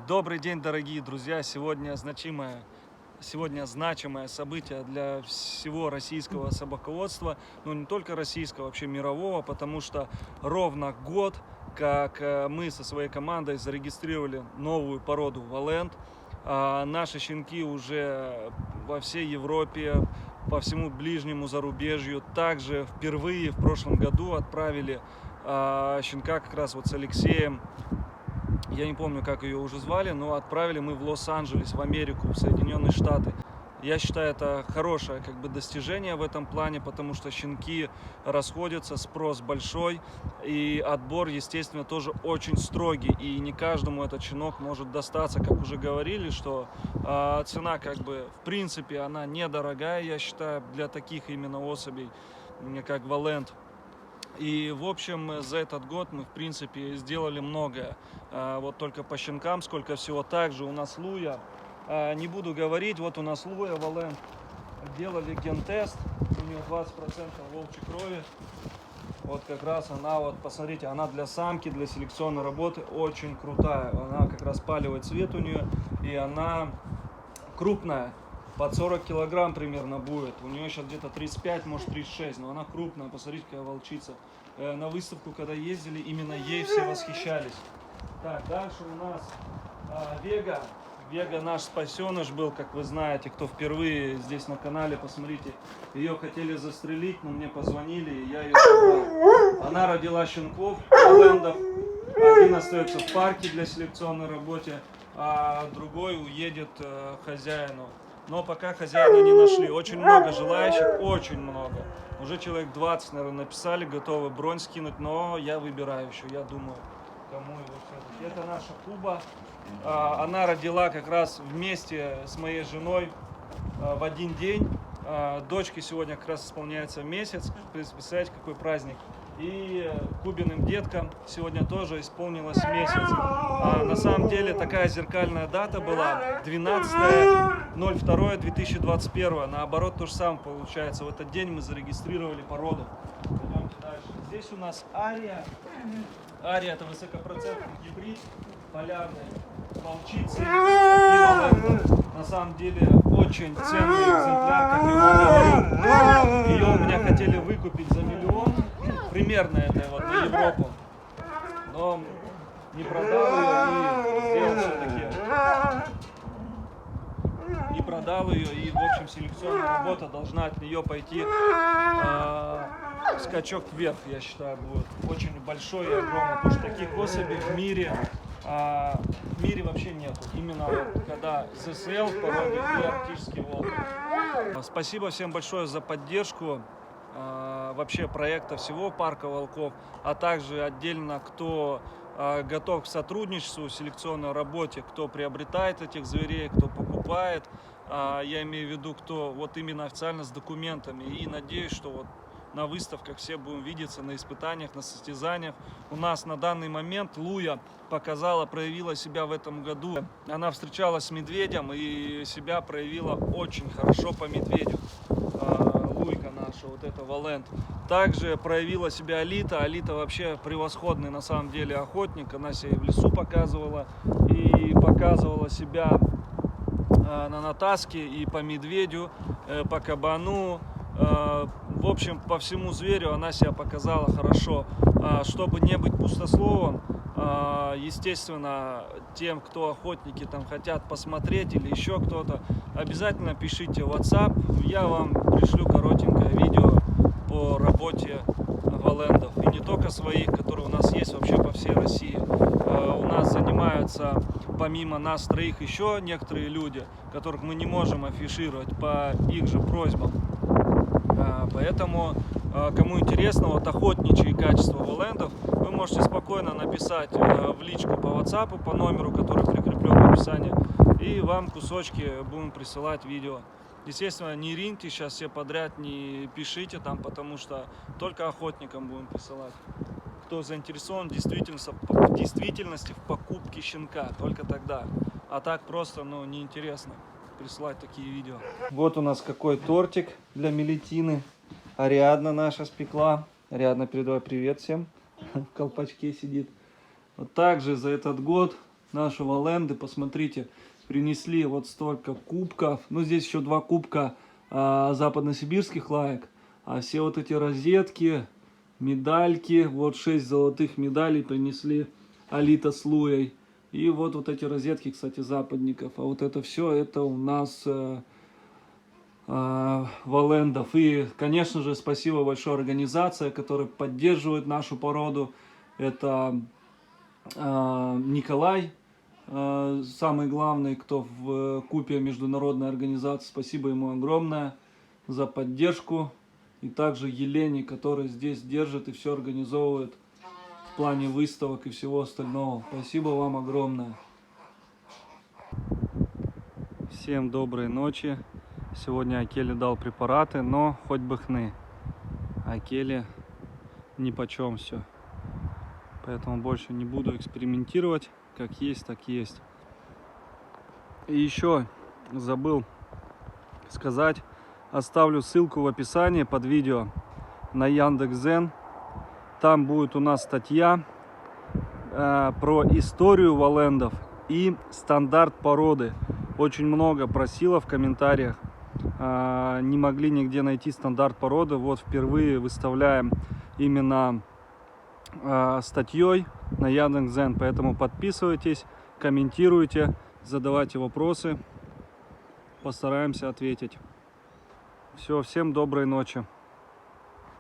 Добрый день, дорогие друзья! Сегодня значимое событие для всего российского собаководства, но не только российского, вообще мирового, потому что ровно год, как мы со своей командой зарегистрировали новую породу Валент. Наши щенки уже во всей Европе, по всему ближнему зарубежью. Также впервые в прошлом году отправили щенка как раз вот с Алексеем. Я не помню, как ее уже звали, но отправили мы в Лос-Анджелес, в Америку, в Соединенные Штаты. Я считаю, это хорошее достижение в этом плане, потому что щенки расходятся, спрос большой, и отбор, естественно, тоже очень строгий, и не каждому этот щенок может достаться. Как уже говорили, что цена в принципе она недорогая, я считаю, для таких именно особей, как Валент. И, в общем, за этот год мы, в принципе, сделали многое. Вот только по щенкам сколько всего. Также у нас Луя, не буду говорить, вот у нас Луя, Валент, делали ген-тест, у нее 20% волчьей крови. Вот как раз она, вот посмотрите, она для самки, для селекционной работы очень крутая. Она как раз палевый цвет у нее, и она крупная. Под 40 килограмм примерно будет. У нее сейчас где-то 35, может 36, но она крупная. Посмотрите, какая волчица. На выставку, когда ездили, именно ей все восхищались. Так, дальше у нас Вега. Вега наш спасеныш был, как вы знаете, кто впервые здесь на канале, посмотрите. Ее хотели застрелить, но мне позвонили, и я ее собрал. Она родила щенков, лендов. Один остается в парке для селекционной работы, а другой уедет хозяину. Но пока хозяина не нашли. Очень много желающих, очень много. Уже человек 20, наверное, написали, готовы бронь скинуть, но я выбираю еще, я думаю, кому его все-таки. Это наша Куба. Она родила как раз вместе с моей женой в один день. Дочке сегодня как раз исполняется месяц. Представляете, какой праздник. И Кубиным деткам сегодня тоже исполнилось месяц. На самом деле такая зеркальная дата была 12.02.2021. Наоборот, то же самое получается. В этот день мы зарегистрировали породу. Пойдемте дальше. Здесь у нас Ария. Ария — это высокопроцентный гибрид полярной волчицы и Валента. На самом деле очень ценный экземпляр, как я говорил. Ее у меня хотели выкупить за 1 миллион. Примерно это вот на Европу. Но не продал ее и сделал все-таки. Не продал ее, и, в общем, селекционная работа должна от нее пойти скачок вверх, я считаю, будет очень большой и огромный, потому что таких особей в мире вообще нету. Именно вот, когда ЗСЛ в породе и арктический волк. Спасибо всем большое за поддержку вообще проекта всего парка волков, а также отдельно, кто готов к сотрудничеству, селекционной работе, кто приобретает этих зверей, кто покупает, я имею в виду, кто вот именно официально с документами. И надеюсь, что вот на выставках все будем видеться, на испытаниях, на состязаниях. У нас на данный момент Луя проявила себя в этом году. Она встречалась с медведем и себя проявила очень хорошо по медведю. Луйка наша, вот это Валент. Также проявила себя Алита. Алита вообще превосходный на самом деле охотник. Она себя и в лесу показывала, и показывала себя на натаске и по медведю, по кабану. В общем, по всему зверю она себя показала хорошо. Чтобы не быть пустословом, естественно, тем, кто охотники там хотят посмотреть или еще кто-то, обязательно пишите в WhatsApp, я вам пришлю коротенькое видео по работе Валендов. И не только своих, которые у нас есть вообще по всей России. У нас занимаются, помимо нас троих, еще некоторые люди, которых мы не можем афишировать по их же просьбам. Поэтому, кому интересно, вот охотничьи качества Валендов, вы можете спокойно написать в личку по WhatsApp, по номеру, который прикреплен в описании, и вам кусочки будем присылать видео. Естественно, не риньте сейчас все подряд, не пишите там, потому что только охотникам будем присылать. Кто заинтересован в действительности в покупке щенка, только тогда. А так просто, неинтересно присылать такие видео. Вот у нас какой тортик для Мелитины. Ариадна наша спекла. Ариадна, передавай привет всем. В колпачке сидит. Вот также за этот год наши Валенды. Посмотрите, принесли вот столько кубков. Ну, здесь еще 2 кубка западносибирских лаек. А все вот эти розетки, медальки, вот 6 золотых медалей принесли Алита с Луей. И вот эти розетки, кстати, западников. А вот это все, это у нас Валендов. И, конечно же, спасибо большое организация, которая поддерживает нашу породу. Это Николай, самый главный, кто в Купе международной организации. Спасибо ему огромное за поддержку. И также Елене, которая здесь держит и все организовывает в плане выставок и всего остального. Спасибо вам огромное. Всем доброй ночи. Сегодня Акеле дал препараты, но хоть бы хны. Акеле нипочем все. Поэтому больше не буду экспериментировать. Как есть, так есть. И еще забыл сказать. Оставлю ссылку в описании под видео на Яндекс.Зен. Там будет у нас статья про историю Валендов и стандарт породы. Очень много просило в комментариях. Не могли нигде найти стандарт породы. Вот впервые выставляем именно статьей на Яндекс.Зен. Поэтому подписывайтесь, комментируйте, задавайте вопросы. Постараемся ответить. Все, всем доброй ночи.